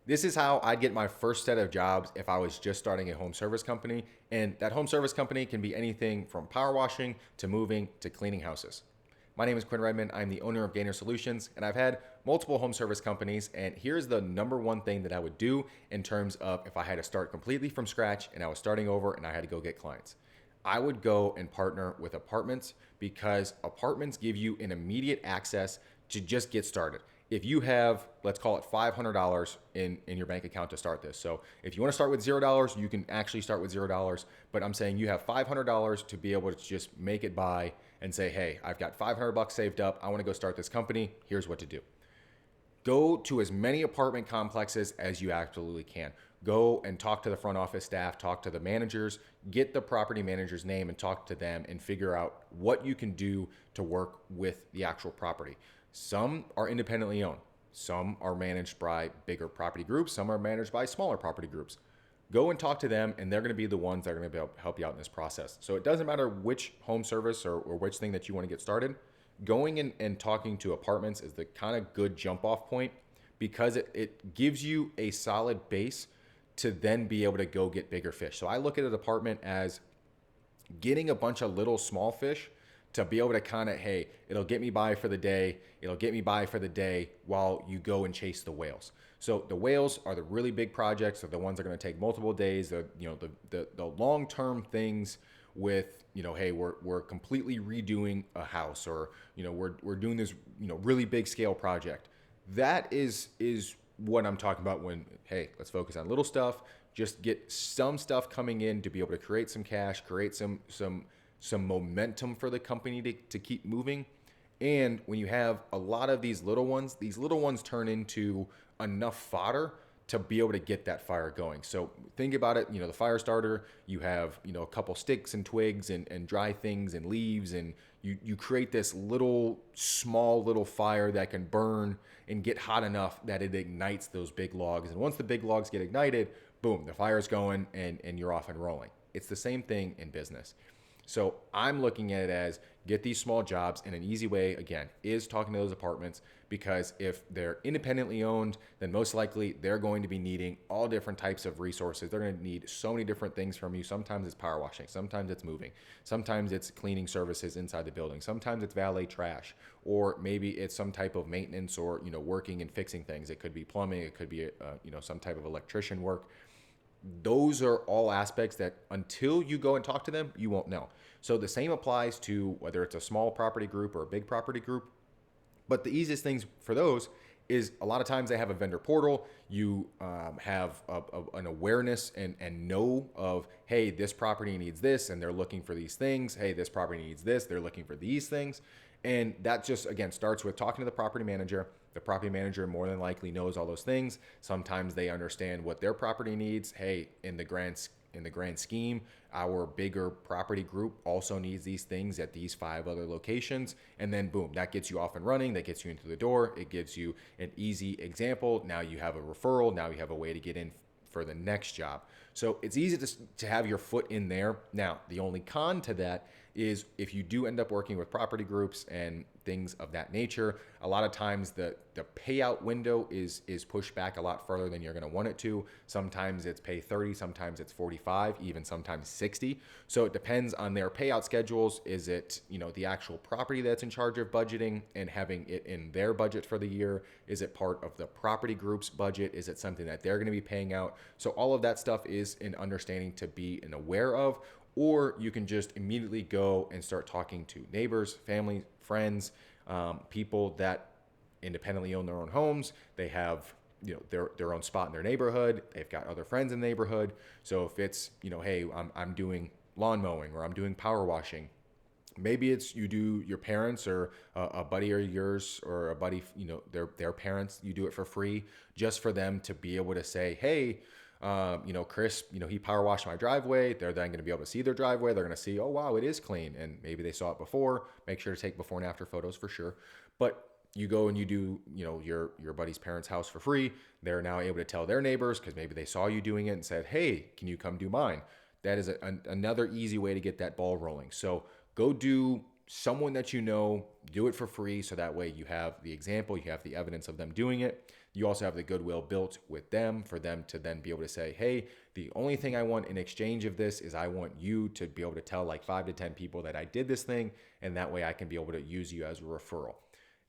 This is how I'd get my first set of jobs if I was just starting a home service company. And that home service company can be anything from power washing to moving to cleaning houses. My name is Quinn Redmond. I'm the owner of Gainer Solutions, and I've had multiple home service companies. And here's the number one thing that I would do in terms of if I had to start completely from scratch and I was starting over and I had to go get clients. I would go and partner with apartments because apartments give you an immediate access to just get started. If you have, let's call it $500 in your bank account to start this. So if you want to start with $0, you can actually start with $0. But I'm saying you have $500 to be able to just make it by and say, hey, I've got $500 saved up. I want to go start this company. Here's what to do. Go to as many apartment complexes as you absolutely can. Go and talk to the front office staff, talk to the managers, get the property manager's name and talk to them and figure out what you can do to work with the actual property. Some are independently owned. Some are managed by bigger property groups. Some are managed by smaller property groups. Go and talk to them, and they're going to be the ones that are going to be able to help you out in this process. So it doesn't matter which home service or which thing that you want to get started. Going in and talking to apartments is the kind of good jump off point because it gives you a solid base to then be able to go get bigger fish. So I look at an apartment as getting a bunch of little small fish to be able to kind of, hey, it'll get me by for the day. It'll get me by for the day while you go and chase the whales. So the whales are the really big projects, are the ones that are going to take multiple days. The long-term things with, hey, we're completely redoing a house, or we're doing this really big scale project. That is what I'm talking about when, hey, let's focus on little stuff. Just get some stuff coming in to be able to create some cash, create some momentum for the company to keep moving. And when you have a lot of these little ones turn into enough fodder to be able to get that fire going. So think about it, the fire starter, you have, a couple sticks and twigs and dry things and leaves, and you create this small little fire that can burn and get hot enough that it ignites those big logs. And once the big logs get ignited, boom, the fire's going and you're off and rolling. It's the same thing in business. So I'm looking at it as get these small jobs, and an easy way, again, is talking to those apartments, because if they're independently owned, then most likely they're going to be needing all different types of resources. They're going to need so many different things from you. Sometimes it's power washing. Sometimes it's moving. Sometimes it's cleaning services inside the building. Sometimes it's valet trash, or maybe it's some type of maintenance or, working and fixing things. It could be plumbing. It could be, some type of electrician work. Those are all aspects that until you go and talk to them, you won't know. So the same applies to whether it's a small property group or a big property group. But the easiest things for those is a lot of times they have a vendor portal. You have an awareness and know of, hey, this property needs this and they're looking for these things. Hey, this property needs this, they're looking for these things. And that just, again, starts with talking to the property manager. The property manager more than likely knows all those things. Sometimes they understand what their property needs. Hey, in the grand scheme, our bigger property group also needs these things at these 5 other locations. And then boom, that gets you off and running. That gets you into the door. It gives you an easy example. Now you have a referral. Now you have a way to get in for the next job. So it's easy to have your foot in there. Now, the only con to that is if you do end up working with property groups and things of that nature, a lot of times the payout window is pushed back a lot further than you're going to want it to. Sometimes it's pay 30, sometimes it's 45, even sometimes 60. So it depends on their payout schedules. Is it, the actual property that's in charge of budgeting and having it in their budget for the year? Is it part of the property group's budget? Is it something that they're going to be paying out? So all of that stuff is an understanding to be and aware of. Or you can just immediately go and start talking to neighbors, family, friends, people that independently own their own homes. They have their own spot in their neighborhood. They've got other friends in the neighborhood. So if it's hey, I'm doing lawn mowing or I'm doing power washing. Maybe it's you do your parents or a buddy or yours or a buddy, their parents. You do it for free just for them to be able to say, hey. Chris, he power washed my driveway. They're then going to be able to see their driveway. They're going to see, oh, wow, it is clean. And maybe they saw it before. Make sure to take before and after photos for sure. But you go and you do, your buddy's parents' house for free. They're now able to tell their neighbors because maybe they saw you doing it and said, hey, can you come do mine? That is another easy way to get that ball rolling. So go do someone that do it for free. So that way you have the example, you have the evidence of them doing it. you also have the goodwill built with them for them to then be able to say, hey, the only thing I want in exchange of this is I want you to be able to tell like 5 to 10 people that I did this thing, and that way I can be able to use you as a referral.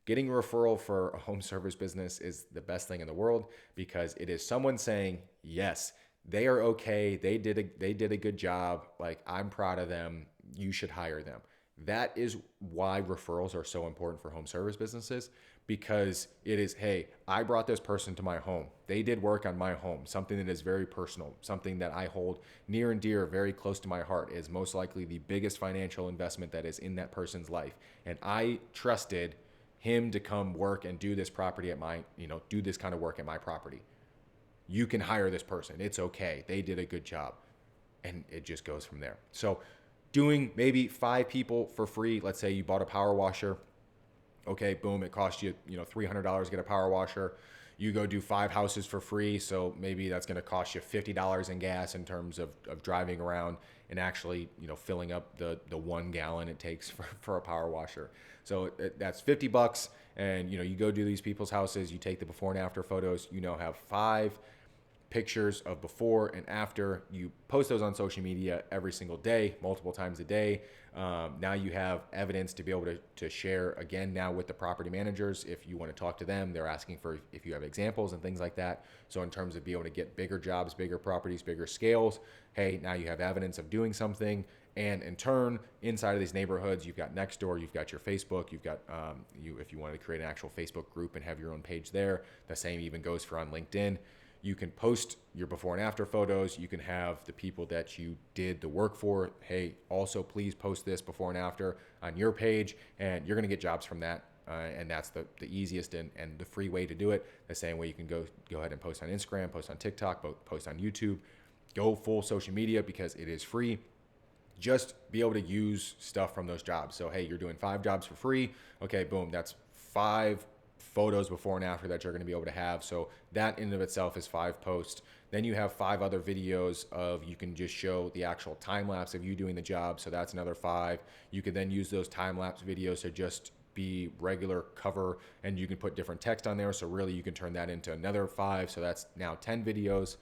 Getting a referral for a home service business is the best thing in the world, because it is someone saying, yes, they are okay, they did a good job, like I'm proud of them, you should hire them. That is why referrals are so important for home service businesses, because it is, hey, I brought this person to my home. They did work on my home, something that is very personal, something that I hold near and dear, very close to my heart, is most likely the biggest financial investment that is in that person's life. And I trusted him to come work and do this property at my, do this kind of work at my property. You can hire this person. It's okay. They did a good job. And it just goes from there. So doing maybe 5 people for free. Let's say you bought a power washer. Okay, boom, it cost you, $300 to get a power washer. You go do 5 houses for free, so maybe that's going to cost you $50 in gas in terms of driving around and actually, filling up the 1 gallon it takes for a power washer. So that's $50, and you go do these people's houses. You take the before and after photos. Have 5 pictures of before and after. You post those on social media every single day, multiple times a day. Now you have evidence to be able to share again now with the property managers. If you want to talk to them, they're asking for if you have examples and things like that. So in terms of being able to get bigger jobs, bigger properties, bigger scales, hey, now you have evidence of doing something. And in turn, inside of these neighborhoods, you've got Nextdoor, you've got your Facebook, you've got if you wanted to create an actual Facebook group and have your own page there. The same even goes for on LinkedIn. You can post your before and after photos. You can have the people that you did the work for, hey, also please post this before and after on your page, and you're going to get jobs from that. And that's the easiest and the free way to do it. The same way you can go ahead and post on Instagram, post on TikTok, post on YouTube, go full social media because it is free. Just be able to use stuff from those jobs. So, hey, you're doing 5 jobs for free. Okay, boom, that's 5 photos before and after that you're going to be able to have. So that in and of itself is 5 posts. Then you have 5 other videos of, you can just show the actual time lapse of you doing the job. So that's another 5. You could then use those time lapse videos to just be regular cover, and you can put different text on there. So really you can turn that into another 5. So that's now 10 videos.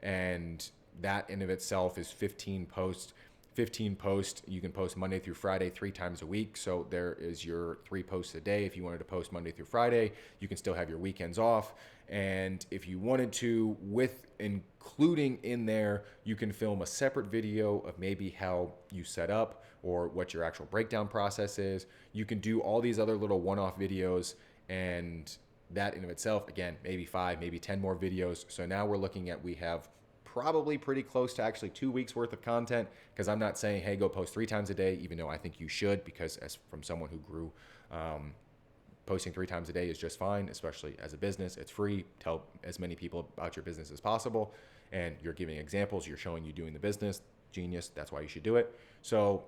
And that in of itself is 15 posts. 15 posts. You can post Monday through Friday 3 times a week. So there is your 3 posts a day. If you wanted to post Monday through Friday, you can still have your weekends off. And if you wanted to, with including in there, you can film a separate video of maybe how you set up or what your actual breakdown process is. You can do all these other little one-off videos, and that in of itself, again, maybe 5, maybe 10 more videos. So now we're looking at, we have probably pretty close to actually 2 weeks worth of content, because I'm not saying, hey, go post 3 times a day, even though I think you should, because as from someone who grew, posting 3 times a day is just fine, especially as a business. It's free. Tell as many people about your business as possible, and you're giving examples. You're showing you doing the business. Genius. That's why you should do it. So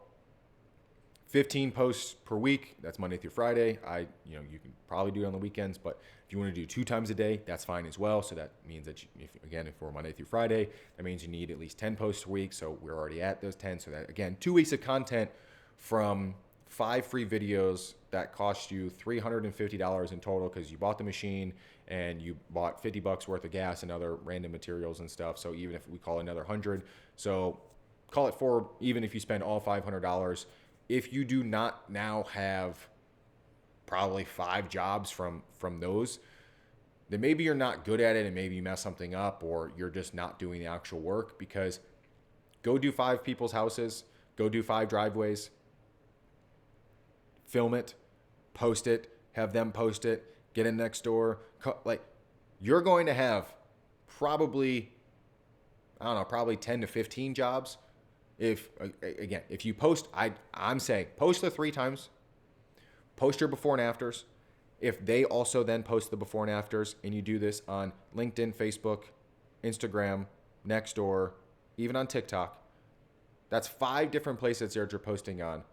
15 posts per week. That's Monday through Friday. You can probably do it on the weekends, but if you want to do 2 times a day, that's fine as well. So that means that if we're Monday through Friday, that means you need at least 10 posts a week. So we're already at those 10. So that, again, 2 weeks of content from 5 free videos that cost you $350 in total, because you bought the machine and you bought $50 worth of gas and other random materials and stuff. So even if we call another 100, so call it 4, even if you spend all $500, if you do not now have probably 5 jobs from those, then maybe you're not good at it and maybe you mess something up, or you're just not doing the actual work. Because go do 5 people's houses, go do 5 driveways, film it, post it, have them post it, get in Nextdoor. Like, you're going to have probably 10 to 15 jobs. If you post, I'm saying post the 3 times, post your before and afters. If they also then post the before and afters, and you do this on LinkedIn, Facebook, Instagram, Nextdoor, even on TikTok, that's 5 different places that you're posting on.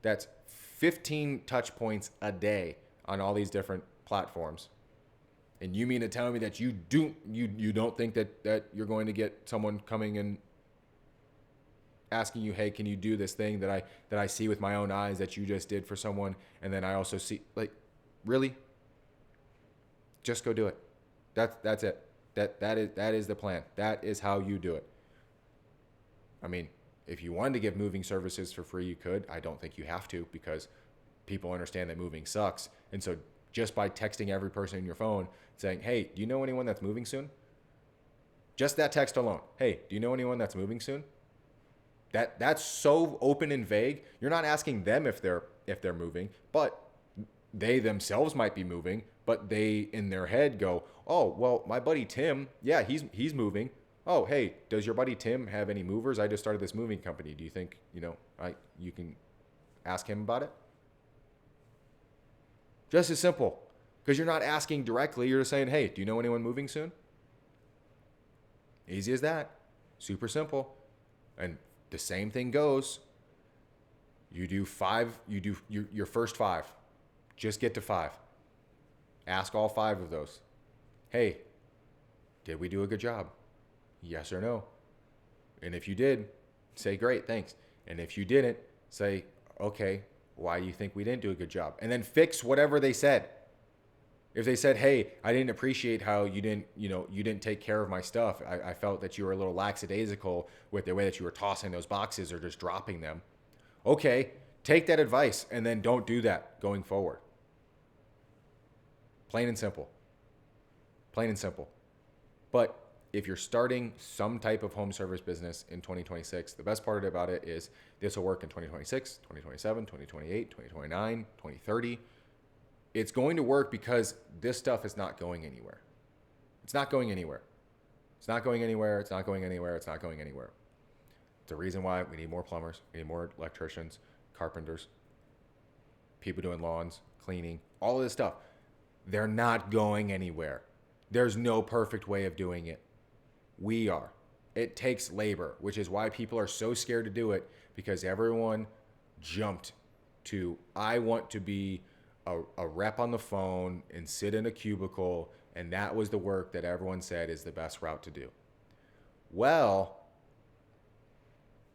That's 15 touch points a day on all these different platforms. And you mean to tell me that you don't think that you're going to get someone coming and asking you, hey, can you do this thing that I see with my own eyes that you just did for someone, and then I also see, like, really? Just go do it. That's it. That is the plan. That is how you do it. I mean, if you wanted to give moving services for free, you could. I don't think you have to, because people understand that moving sucks. And so just by texting every person in your phone saying, hey, do you know anyone that's moving soon? Just that text alone. Hey, do you know anyone that's moving soon? That's so open and vague. You're not asking them if they're moving, but they themselves might be moving, but they in their head go, oh, well, my buddy Tim, yeah, he's moving. Oh, hey, does your buddy Tim have any movers? I just started this moving company. Do you think, you can ask him about it? Just as simple. Because you're not asking directly. You're just saying, hey, do you know anyone moving soon? Easy as that. Super simple. And the same thing goes. You do your first 5. Just get to 5. Ask all 5 of those. Hey, did we do a good job? Yes or no? And if you did, say great, thanks. And if you didn't, say, okay, why do you think we didn't do a good job? And then fix whatever they said. If they said, hey, I didn't appreciate how you didn't take care of my stuff. I felt that you were a little lackadaisical with the way that you were tossing those boxes or just dropping them. Okay, take that advice and then don't do that going forward. Plain and simple. Plain and simple. But if you're starting some type of home service business in 2026, the best part about it is this will work in 2026, 2027, 2028, 2029, 2030. It's going to work because this stuff is not going anywhere. It's not going anywhere. It's not going anywhere. It's not going anywhere. It's not going anywhere. It's the reason why we need more plumbers, we need more electricians, carpenters, people doing lawns, cleaning, all of this stuff. They're not going anywhere. There's no perfect way of doing it. We are. It takes labor, which is why people are so scared to do it, because everyone jumped to, I want to be a rep on the phone and sit in a cubicle, and that was the work that everyone said is the best route to do. Well,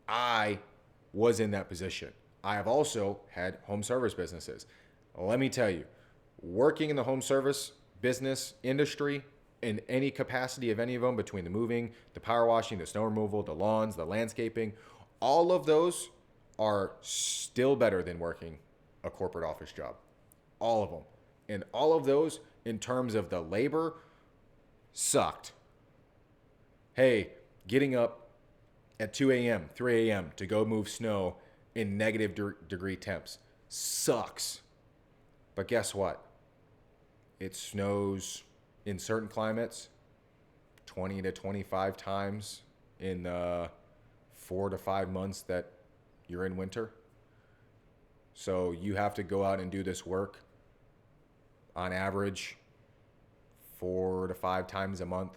I was in that position. I have also had home service businesses. Let me tell you, working in the home service business industry in any capacity of any of them, between the moving, the power washing, the snow removal, the lawns, the landscaping, all of those are still better than working a corporate office job. All of them. And all of those, in terms of the labor, sucked. Hey, getting up at 2 a.m., 3 a.m. to go move snow in negative degree temps sucks. But guess what? It snows in certain climates 20 to 25 times in the 4 to 5 months that you're in winter. So you have to go out and do this work on average 4 to 5 times a month.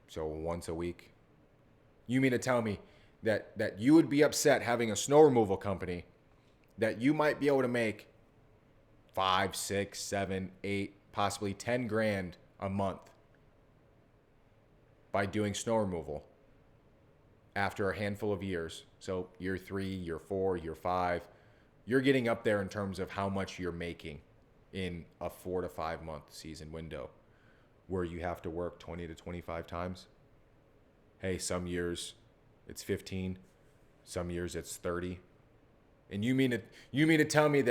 So once a week. You mean to tell me that you would be upset having a snow removal company that you might be able to make 5, 6, 7, 8, possibly 10 grand a month by doing snow removal after a handful of years? So year 3, year 4, year 5, you're getting up there in terms of how much you're making in a 4 to 5 month season window where you have to work 20 to 25 times. Hey, some years it's 15, some years it's 30. And you mean to tell me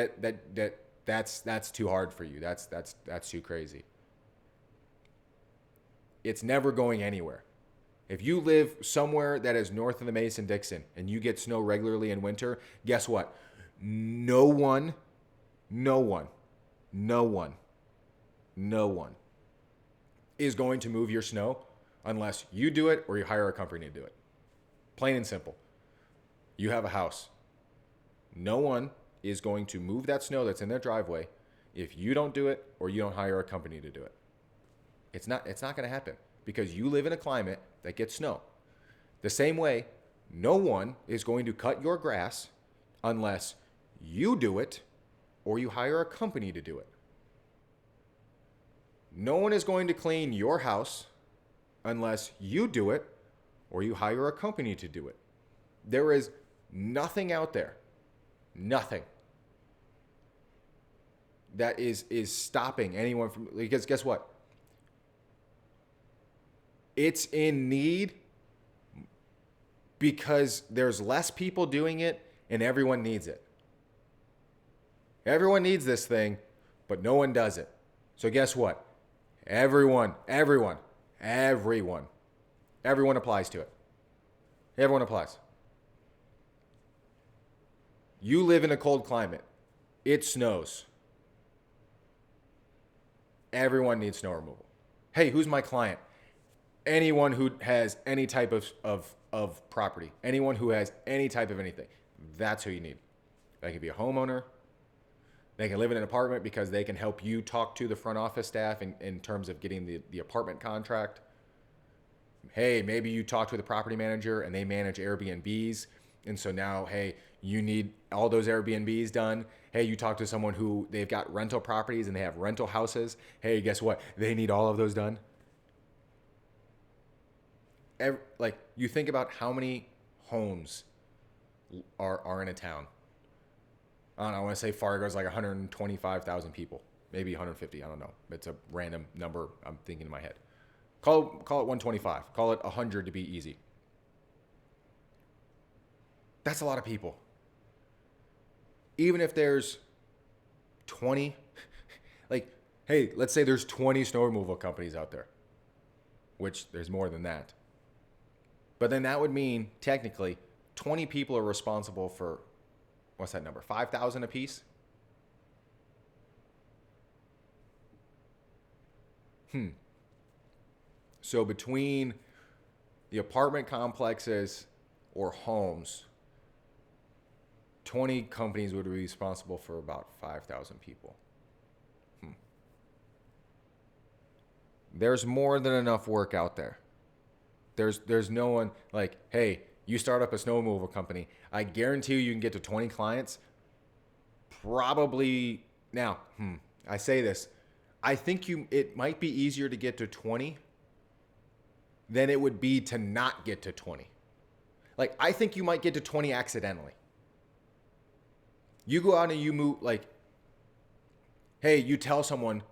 that's too hard for you? That's too crazy. It's never going anywhere. If you live somewhere that is north of the Mason-Dixon and you get snow regularly in winter, guess what? No one is going to move your snow unless you do it or you hire a company to do it. Plain and simple. You have a house. No one is going to move that snow that's in their driveway if you don't do it or you don't hire a company to do it. It's not going to happen because you live in a climate that gets snow. The same way, no one is going to cut your grass unless you do it or you hire a company to do it. No one is going to clean your house unless you do it or you hire a company to do it. There is nothing out there, nothing that is stopping anyone from, because guess what? It's in need because there's less people doing it and everyone needs it. Everyone needs this thing, but no one does it. So guess what? Everyone applies to it. Everyone applies. You live in a cold climate. It snows. Everyone needs snow removal. Hey, who's my client? Anyone who has any type of property. Anyone who has any type of anything. That's who you need. They can be a homeowner. They can live in an apartment because they can help you talk to the front office staff in terms of getting the apartment contract. Hey, maybe you talked with a property manager and they manage Airbnbs. And so now, hey, you need all those Airbnbs done. Hey, you talk to someone who they've got rental properties and they have rental houses. Hey, guess what? They need all of those done. Like, you think about how many homes are in a town. I don't know, I want to say Fargo's like 125,000 people, maybe 150. I don't know. It's a random number I'm thinking in my head. Call it 125. Call it 100 to be easy. That's a lot of people. Even if there's 20, like, hey, let's say there's 20 snow removal companies out there, which there's more than that. But then that would mean technically 20 people are responsible for, what's that number? 5,000 a piece? So between the apartment complexes or homes, 20 companies would be responsible for about 5,000 people. There's more than enough work out there. There's no one like, hey, you start up a snow removal company. I guarantee you can get to 20 clients. Probably now, I say this. I think it might be easier to get to 20 than it would be to not get to 20. Like, I think you might get to 20 accidentally. You go out and you move, like, hey, you tell someone,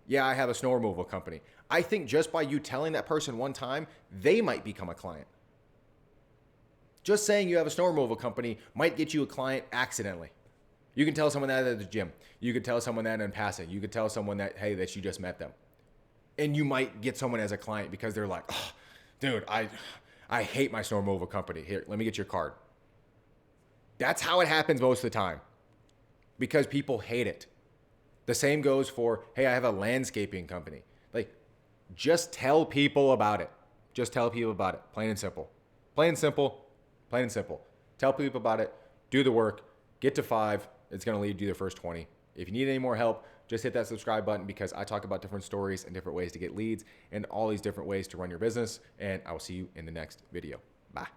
yeah, I have a snow removal company. I think just by you telling that person one time, they might become a client. Just saying you have a snow removal company might get you a client accidentally. You can tell someone that at the gym. You could tell someone that in passing. You could tell someone that, hey, that you just met them. And you might get someone as a client because they're like, oh, dude, I hate my snow removal company. Here, let me get your card. That's how it happens most of the time because people hate it. The same goes for, hey, I have a landscaping company. Like, just tell people about it. Just tell people about it. Plain and simple. Plain and simple. Plain and simple. Tell people about it. Do the work. Get to 5. It's going to lead you to the first 20. If you need any more help, just hit that subscribe button because I talk about different stories and different ways to get leads and all these different ways to run your business. And I will see you in the next video. Bye.